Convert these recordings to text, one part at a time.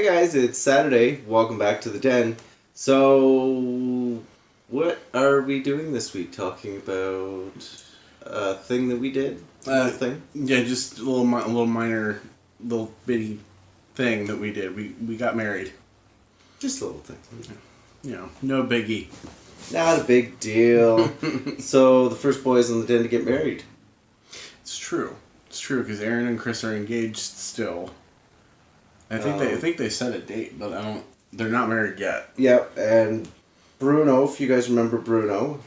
guys, it's Saturday. Welcome back to the den. So, what are we doing this week? Talking about a thing that we did? Little thing? Yeah, just a little minor, little bitty thing that we did. We got married. Just a little thing. You know, no biggie. Not a big deal. So, the first boys on the den to get married. It's true. It's true, because Aaron and Chris are engaged still. I think they set a date, but they're not married yet. Yep, and Bruno, if you guys remember Bruno,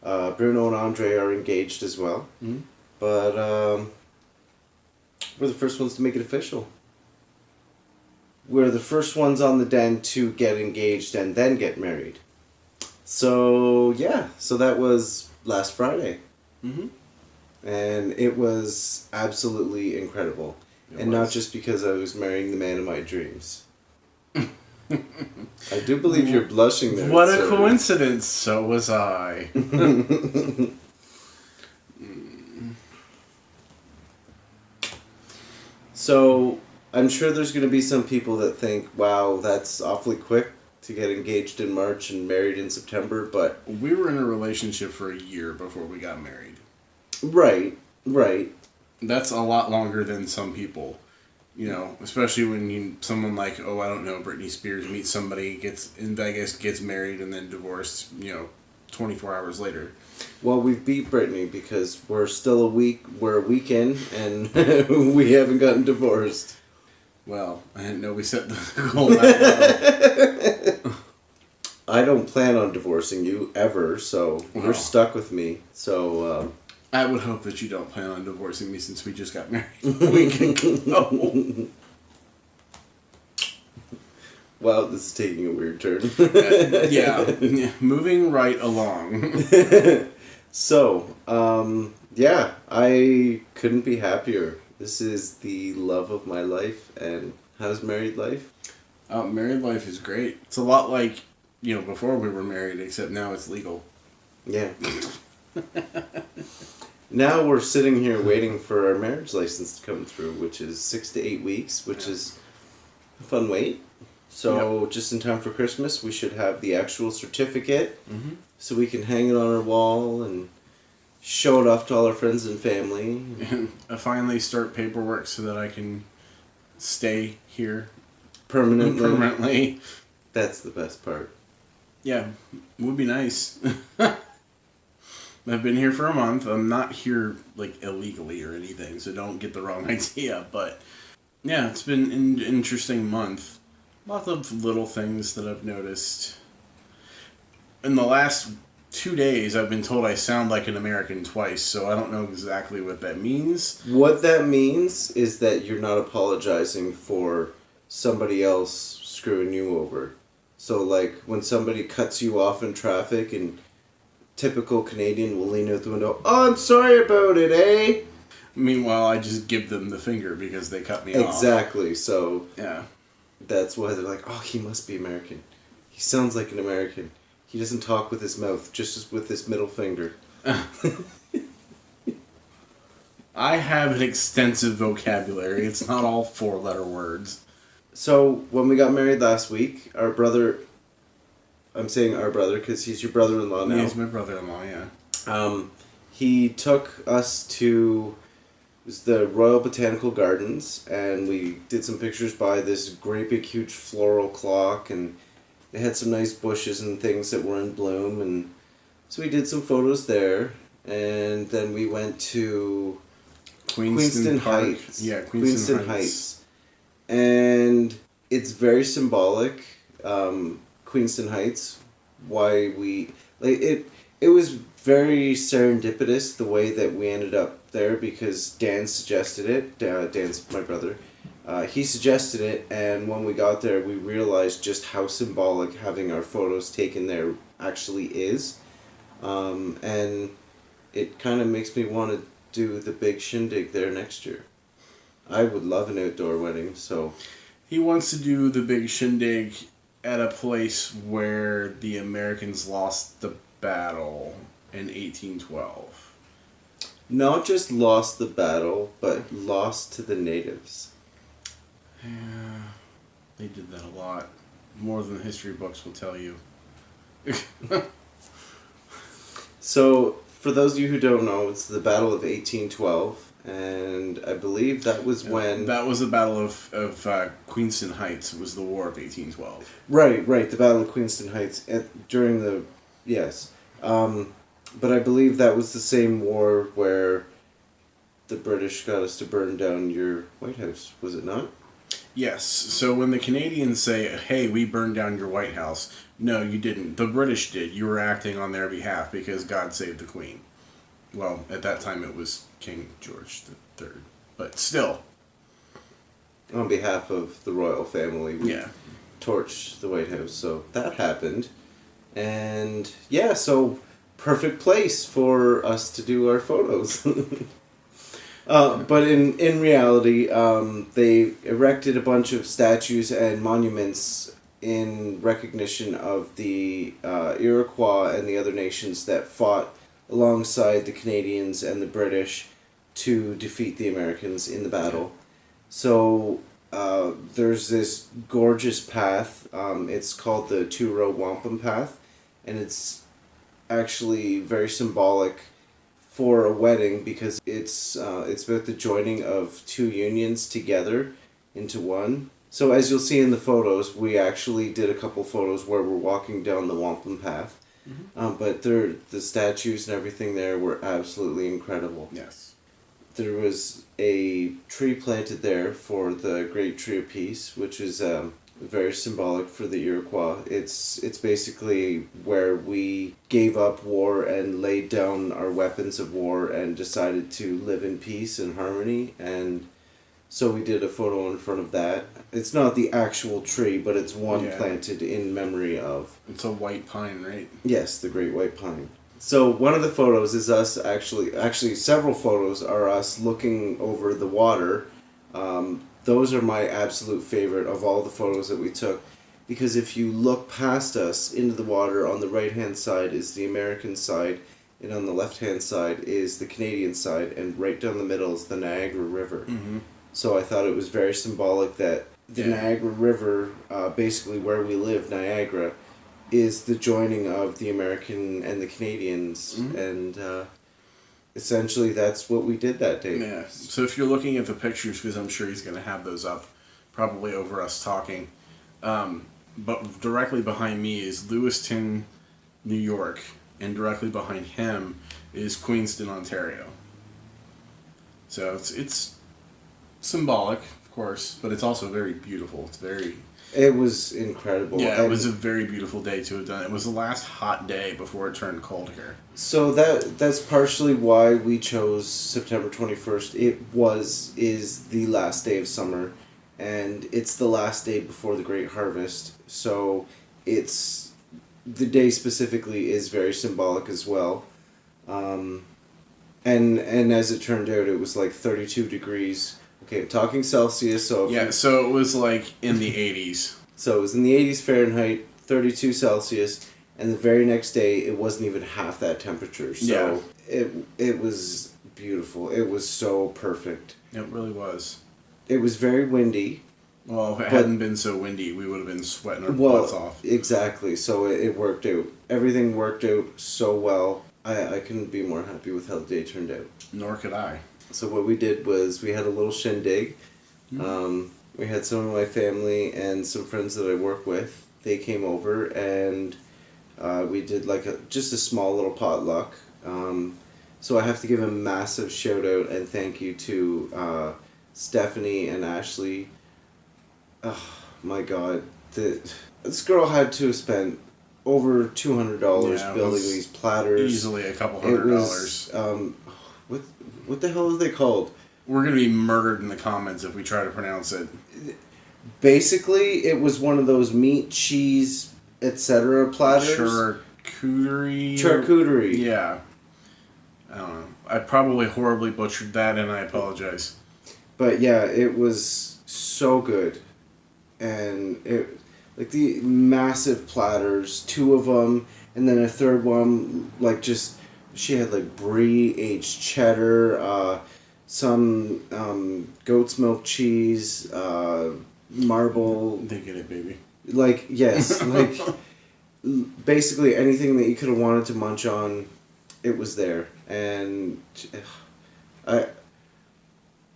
Bruno and Andre are engaged as well. Mm-hmm. But we're the first ones to make it official. We're the first ones on the den to get engaged and then get married. So, yeah, so that was last Friday. Mm-hmm. And it was absolutely incredible. Not just because I was marrying the man of my dreams. I do believe you're blushing there. What a coincidence. So was I. So, I'm sure there's going to be some people that think, wow, that's awfully quick to get engaged in March and married in September, but... We were in a relationship for a year before we got married. Right. That's a lot longer than some people, you know, especially when someone like, Britney Spears meets somebody, gets in Vegas, gets married, and then divorced, 24 hours later. Well, we've beat Britney because we're still we're a week in, and we haven't gotten divorced. Well, I didn't know we set the goal that low. I don't plan on divorcing you, ever, so you're stuck with me, so... I would hope that you don't plan on divorcing me since we just got married a week ago. Wow, this is taking a weird turn. Yeah, moving right along. So, I couldn't be happier. This is the love of my life, and how's married life? Married life is great. It's a lot like, before we were married, except now it's legal. Yeah. Now we're sitting here waiting for our marriage license to come through, which is 6 to 8 weeks, which is a fun wait. So just in time for Christmas, we should have the actual certificate, so we can hang it on our wall and show it off to all our friends and family. And I finally start paperwork so that I can stay here Permanently. That's the best part. Yeah, would be nice. I've been here for a month. I'm not here, illegally or anything, so don't get the wrong idea. But, yeah, it's been an interesting month. Lots of little things that I've noticed. In the last 2 days, I've been told I sound like an American twice, so I don't know exactly what that means. What that means is that you're not apologizing for somebody else screwing you over. So, when somebody cuts you off in traffic and... Typical Canadian will lean out the window, "Oh, I'm sorry about it, eh?" Meanwhile, I just give them the finger because they cut me off. Exactly, so... Yeah. That's why they're like, "Oh, he must be American. He sounds like an American. He doesn't talk with his mouth, just with his middle finger." I have an extensive vocabulary. It's not all 4-letter words. So, when we got married last week, our brother... I'm saying our brother because he's your brother-in-law now. Yeah, he's my brother-in-law, yeah. He took us to the Royal Botanical Gardens, and we did some pictures by this great big huge floral clock, and they had some nice bushes and things that were in bloom, and so we did some photos there, and then we went to Queenston Heights. Yeah, Queenston Heights. And it's very symbolic. Queenston Heights, why we it was very serendipitous the way that we ended up there because Dan suggested it. Dan's my brother. He suggested it, and when we got there, we realized just how symbolic having our photos taken there actually is, and it kind of makes me want to do the big shindig there next year. I would love an outdoor wedding, so... He wants to do the big shindig at a place where the Americans lost the battle in 1812. Not just lost the battle, but lost to the natives. Yeah. They did that a lot. More than the history books will tell you. So, for those of you who don't know, it's the Battle of 1812, and I believe that was when... That was the Battle of Queenston Heights. It was the War of 1812. Right, the Battle of Queenston Heights during the... Yes. But I believe that was the same war where the British got us to burn down your White House, was it not? Yes. So when the Canadians say, hey, we burned down your White House, no, you didn't. The British did. You were acting on their behalf because God saved the Queen. Well, at that time it was King George III. But still. On behalf of the royal family, we Yeah. torched the White House. So that happened. And yeah, so perfect place for us to do our photos. But in reality, they erected a bunch of statues and monuments in recognition of the Iroquois and the other nations that fought alongside the Canadians and the British to defeat the Americans in the battle. So there's this gorgeous path. It's called the Two-Row Wampum Path, and it's actually very symbolic for a wedding because it's about the joining of two unions together into one. So as you'll see in the photos, we actually did a couple photos where we're walking down the wampum path. Mm-hmm. But the statues and everything there were absolutely incredible. Yes. There was a tree planted there for the Great Tree of Peace, which is very symbolic for the Iroquois. It's basically where we gave up war and laid down our weapons of war and decided to live in peace and harmony, and so we did a photo in front of that. It's not the actual tree, but it's one planted in memory of... It's a white pine, right? Yes, the Great White Pine. So one of the photos is us actually several photos are us looking over the water. Those are my absolute favorite of all the photos that we took, because if you look past us into the water, on the right-hand side is the American side, and on the left-hand side is the Canadian side, and right down the middle is the Niagara River. Mm-hmm. So I thought it was very symbolic that the Niagara River, basically where we live, Niagara, is the joining of the American and the Canadians, mm-hmm. and essentially that's what we did that day. Yeah. So if you're looking at the pictures, because I'm sure he's going to have those up, probably over us talking, but directly behind me is Lewiston, New York, and directly behind him is Queenston, Ontario. So it's symbolic, of course, but it's also very beautiful. It was incredible. Yeah, it was a very beautiful day to have done. It was the last hot day before it turned cold here. So that's partially why we chose September 21st. Is the last day of summer, and it's the last day before the Great Harvest. So it's the day specifically is very symbolic as well. And as it turned out, it was like 32 degrees. Okay, I'm talking Celsius, so... So it was like in the 80s. So it was in the 80s Fahrenheit, 32 Celsius, and the very next day, it wasn't even half that temperature. So it was beautiful. It was so perfect. It really was. It was very windy. Well, if it hadn't been so windy, we would have been sweating our butts off. Exactly. So it worked out. Everything worked out so well. I couldn't be more happy with how the day turned out. Nor could I. So what we did was we had a little shindig. Mm-hmm. We had some of my family and some friends that I work with. They came over and we did like just a small little potluck. So I have to give a massive shout out and thank you to Stephanie and Ashley. Oh my God, this girl had to have spent over $200 building these platters. Easily a couple $100. What the hell are they called? We're going to be murdered in the comments if we try to pronounce it. Basically, it was one of those meat, cheese, etc. platters. Charcuterie. Yeah. I don't know. I probably horribly butchered that, and I apologize. But yeah, it was so good. And like the massive platters, two of them, and then a third one, like just... She had like brie, aged cheddar, some goat's milk cheese, marble. They get it, baby. Like, yes, like, basically anything that you could have wanted to munch on, it was there. And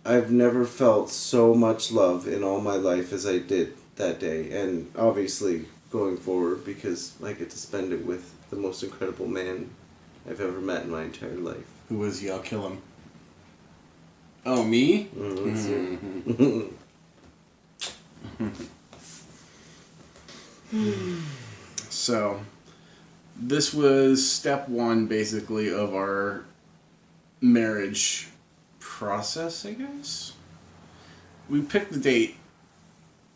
I've never felt so much love in all my life as I did that day. And obviously going forward, because I get to spend it with the most incredible man I've ever met in my entire life. Who was he? I'll kill him. Oh, me? Let's see. So, this was step one, basically, of our marriage process, I guess. We picked the date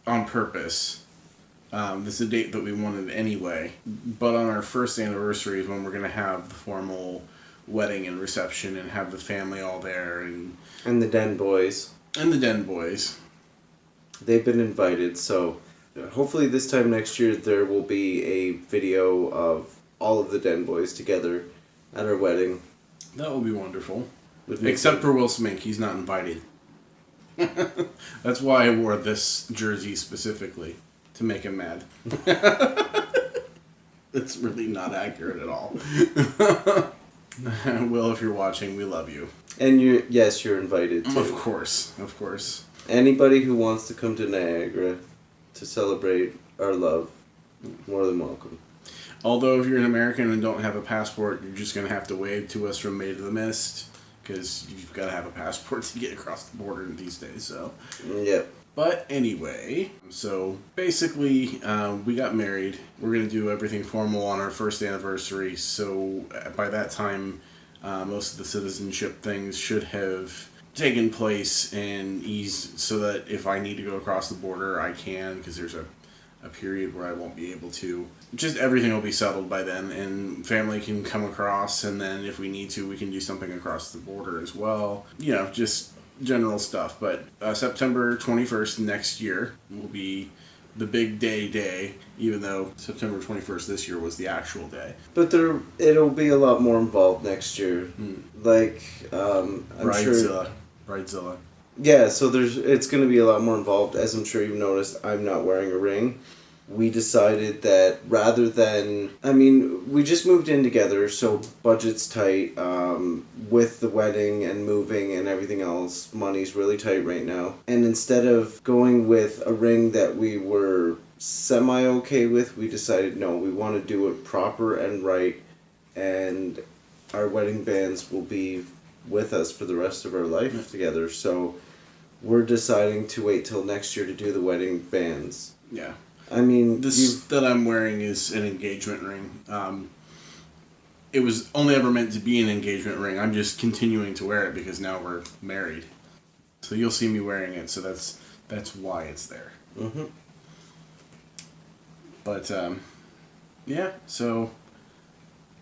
on purpose. This is a date that we wanted anyway. But on our first anniversary is when we're going to have the formal wedding and reception and have the family all there. And the Den Boys. And the Den Boys. They've been invited, so hopefully this time next year there will be a video of all of the Den Boys together at our wedding. That will be wonderful. Except for Will Smink, he's not invited. That's why I wore this jersey specifically, to make him mad. That's really not accurate at all. Will, if you're watching, we love you. And you're invited too. Of course. Anybody who wants to come to Niagara to celebrate our love, more than welcome. Although if you're an American and don't have a passport, you're just going to have to wave to us from Maid of the Mist, because you've got to have a passport to get across the border these days, so. Yep. But anyway, so basically, we got married. We're going to do everything formal on our first anniversary, so by that time, most of the citizenship things should have taken place and eased so that if I need to go across the border, I can, because there's a period where I won't be able to. Just everything will be settled by then, and family can come across, and then if we need to, we can do something across the border as well. You know, just general stuff. But September 21st next year will be the big day, even though September 21st this year was the actual day. But it'll be a lot more involved next year. Like, I'm sure... Bridezilla. Yeah, so it's going to be a lot more involved. As I'm sure you've noticed, I'm not wearing a ring. We decided that rather than... I mean, we just moved in together, so budget's tight. With the wedding and moving and everything else, money's really tight right now. And instead of going with a ring that we were semi-okay with, we decided, no, we want to do it proper and right. And our wedding bands will be with us for the rest of our life together. So we're deciding to wait till next year to do the wedding bands. Yeah. I mean, this that I'm wearing is an engagement ring. It was only ever meant to be an engagement ring. I'm just continuing to wear it because now we're married. So you'll see me wearing it. So that's why it's there. Mm-hmm. But yeah. So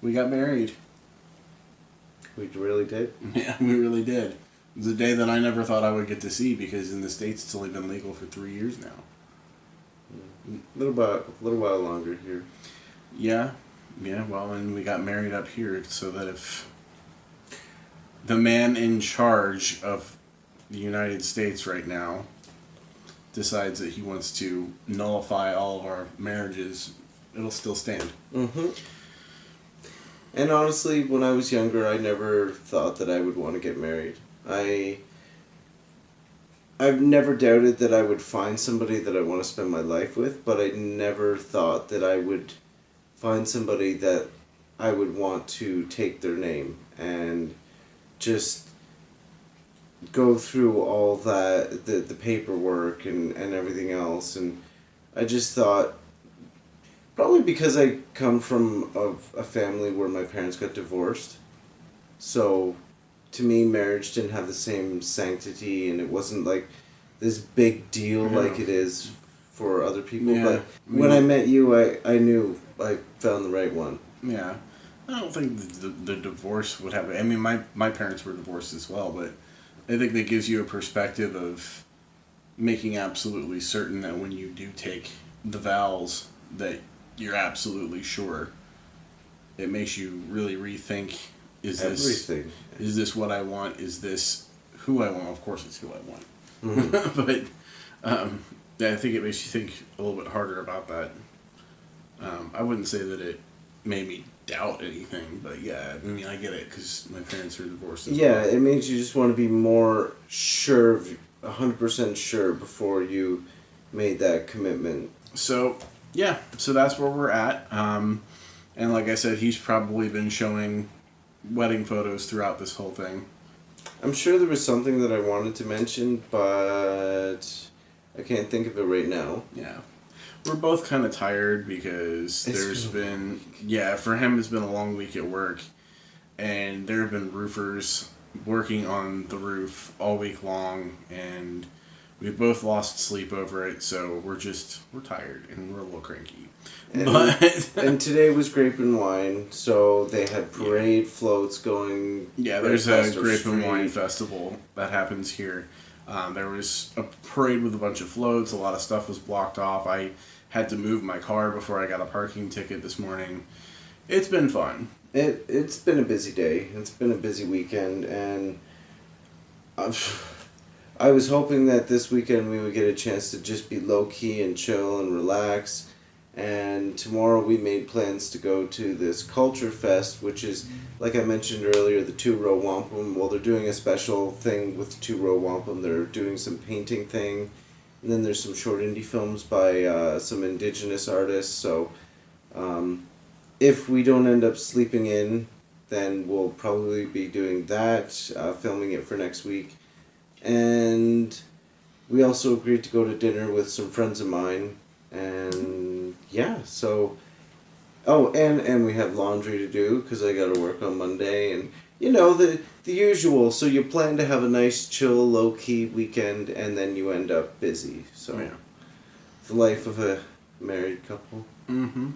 we got married. We really did. Yeah, we really did. It was a day that I never thought I would get to see because in the States it's only been legal for 3 years now. A little while longer here. Yeah, well, and we got married up here so that if the man in charge of the United States right now decides that he wants to nullify all of our marriages, it'll still stand. Mm-hmm. And honestly, when I was younger, I never thought that I would want to get married. I've never doubted that I would find somebody that I want to spend my life with, but I never thought that I would find somebody that I would want to take their name and just go through all that, the paperwork and everything else. And I just thought, probably because I come from a family where my parents got divorced, so to me marriage didn't have the same sanctity, and it wasn't like this big deal like it is for other people. Yeah. But when I met you, I knew I found the right one. Yeah. I don't think the divorce would have... I mean, my parents were divorced as well, but I think that gives you a perspective of making absolutely certain that when you do take the vows that you're absolutely sure. It makes you really rethink, is this what I want? Is this who I want? Of course it's who I want. Mm-hmm. But Yeah, I think it makes you think a little bit harder about that. I wouldn't say that it made me doubt anything, but yeah, I mean, I get it because my parents are divorced as Yeah, well. it makes you just want to be more sure, 100% sure before you made that commitment. So, yeah, so that's where we're at. And like I said, he's probably been showing wedding photos throughout this whole thing. I'm sure there was something that I wanted to mention, but I can't think of it right now. Yeah. We're both kind of tired because there's been, yeah, for him it's been a long week at work, and there have been roofers working on the roof all week long, and we both lost sleep over it, so we're tired and we're a little cranky. And today was Grape and Wine, so they had parade floats going. Yeah, there's a Grape and Wine festival that happens here. There was a parade with a bunch of floats. A lot of stuff was blocked off. I had to move my car before I got a parking ticket this morning. It's been fun. It's been a busy day. It's been a busy weekend, and I was hoping that this weekend we would get a chance to just be low key and chill and relax. And tomorrow we made plans to go to this Culture Fest, which is, like I mentioned earlier, the Two Row Wampum. Well, they're doing a special thing with the Two Row Wampum. They're doing some painting thing, and then there's some short indie films by some indigenous artists. So, if we don't end up sleeping in, then we'll probably be doing that, filming it for next week. And we also agreed to go to dinner with some friends of mine. And yeah, so, and we have laundry to do because I got to work on Monday, and the usual. So you plan to have a nice, chill, low key weekend, and then you end up busy. So, Yeah. The life of a married couple. Mm-hmm.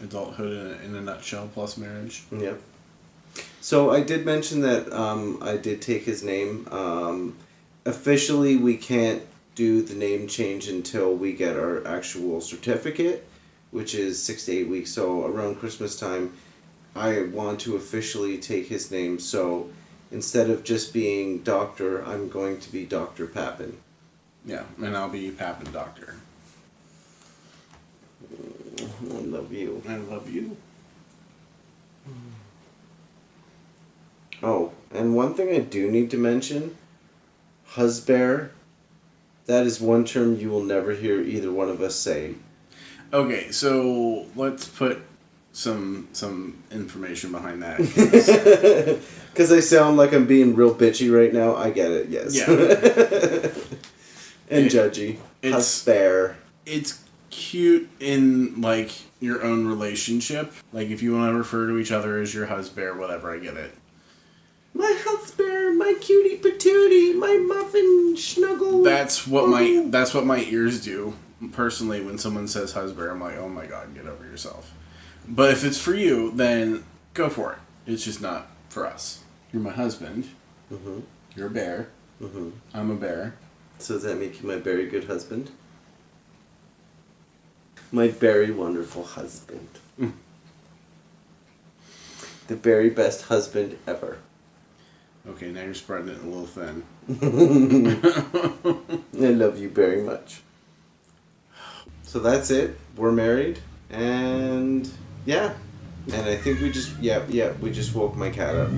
Adulthood in a nutshell plus marriage. Yep. So I did mention that I did take his name. Officially, we can't do the name change until we get our actual certificate, which is 6 to 8 weeks. So around Christmas time, I want to officially take his name. So instead of just being Doctor, I'm going to be Dr. Papin. Yeah, and I'll be Papin Doctor. I love you. I love you. Oh, and one thing I do need to mention, husband. That is one term you will never hear either one of us say. Okay, so let's put some information behind that. Because I sound like I'm being real bitchy right now. I get it, yes. Yeah. And judgy. Husband. It's cute in, like, your own relationship. Like, if you want to refer to each other as your husband or whatever, I get it. My husband, my cutie patootie, my muffin snuggle. That's what my ears do. Personally, when someone says husband, I'm like, oh my god, get over yourself. But if it's for you, then go for it. It's just not for us. You're my husband. Mm-hmm. You're a bear. Mm-hmm. I'm a bear. So does that make you my very good husband? My very wonderful husband. Mm. The very best husband ever. Okay, now you're spreading it a little thin. I love you very much. So that's it. We're married, and yeah. And I think we just woke my cat up.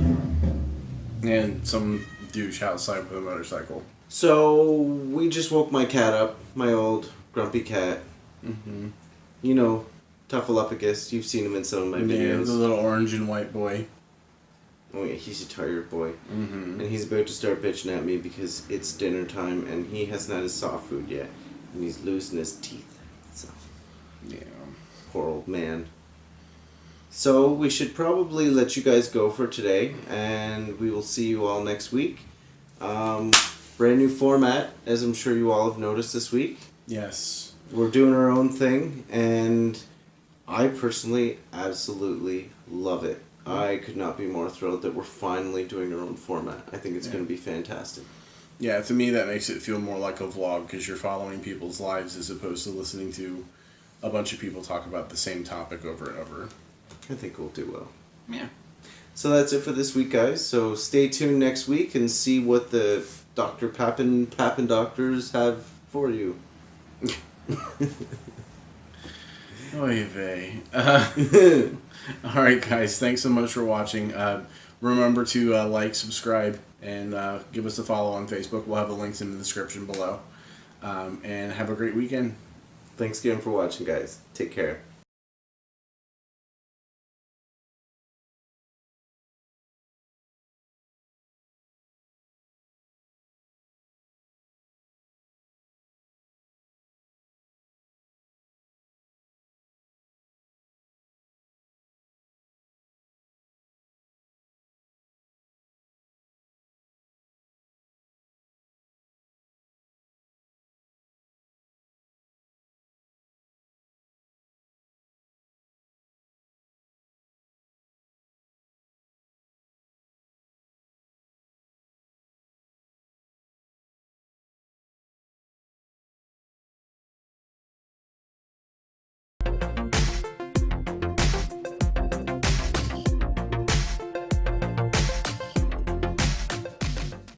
And some douche outside with a motorcycle. So we just woke my cat up, my old grumpy cat. Mm-hmm. You know, Tuffaluppagus. You've seen him in some of my videos. The little orange and white boy. Oh yeah, he's a tired boy. Mm-hmm. And he's about to start bitching at me because it's dinner time and he hasn't had his soft food yet. And he's losing his teeth. So, Yeah. poor old man. So we should probably let you guys go for today, and we will see you all next week. Brand new format, as I'm sure you all have noticed this week. Yes. We're doing our own thing, and I personally absolutely love it. I could not be more thrilled that we're finally doing our own format. I think it's going to be fantastic. Yeah, to me that makes it feel more like a vlog because you're following people's lives as opposed to listening to a bunch of people talk about the same topic over and over. I think we'll do well. Yeah. So that's it for this week, guys. So stay tuned next week and see what the Dr. Papin doctors have for you. Oy vey. All right, guys. Thanks so much for watching. Remember to like, subscribe, and give us a follow on Facebook. We'll have the links in the description below. And have a great weekend. Thanks again for watching, guys. Take care.